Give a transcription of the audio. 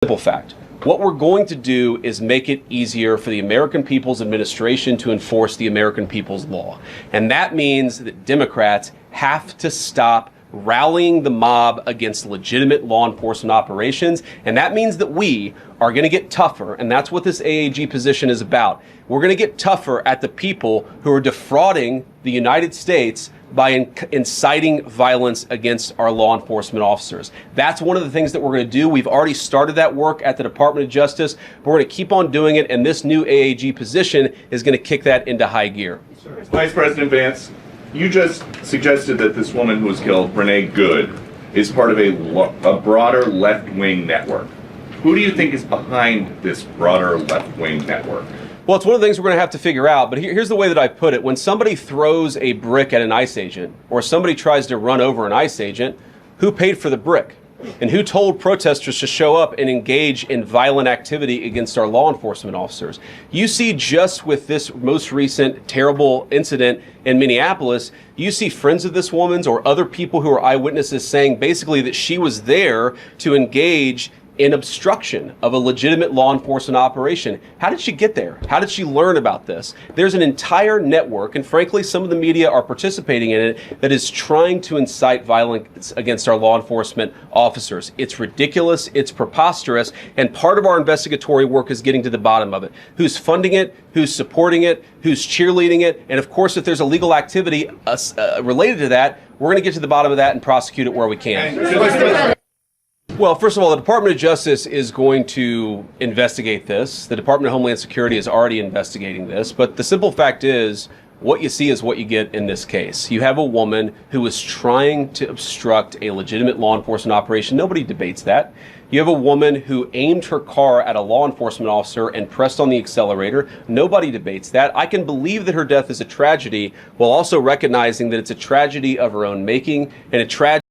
Simple fact. What we're going to do is make it easier for the American People's Administration to enforce the American People's law. And that means that Democrats have to stop rallying the mob against legitimate law enforcement operations. And that means that we are going to get tougher. And that's what this AAG position is about. We're going to get tougher at the people who are defrauding the United States by inciting violence against our law enforcement officers. That's one of the things that we're going to do. We've already started that work at the Department of Justice. But we're going to keep on doing it, and this new AAG position is going to kick that into high gear. Vice President Vance, you just suggested that this woman who was killed, Renee Good, is part of a broader left-wing network. Who do you think is behind this broader left-wing network? Well, it's one of the things we're going to have to figure out, but here's the way that I put it. When somebody throws a brick at an ICE agent, or somebody tries to run over an ICE agent, who paid for the brick? And who told protesters to show up and engage in violent activity against our law enforcement officers? You see, just with this most recent terrible incident in Minneapolis, you see friends of this woman's or other people who are eyewitnesses saying basically that she was there to engage in obstruction of a legitimate law enforcement operation. How did she get there? How did she learn about this? There's an entire network, and frankly, some of the media are participating in it, that is trying to incite violence against our law enforcement officers. It's ridiculous, it's preposterous, and part of our investigatory work is getting to the bottom of it. Who's funding it? Who's supporting it? Who's cheerleading it? And of course, if there's illegal activity related to that, we're going to get to the bottom of that and prosecute it where we can. Well, first of all, the Department of Justice is going to investigate this. The Department of Homeland Security is already investigating this. But the simple fact is, what you see is what you get in this case. You have a woman who is trying to obstruct a legitimate law enforcement operation. Nobody debates that. You have a woman who aimed her car at a law enforcement officer and pressed on the accelerator. Nobody debates that. I can believe that her death is a tragedy, while also recognizing that it's a tragedy of her own making and a tragedy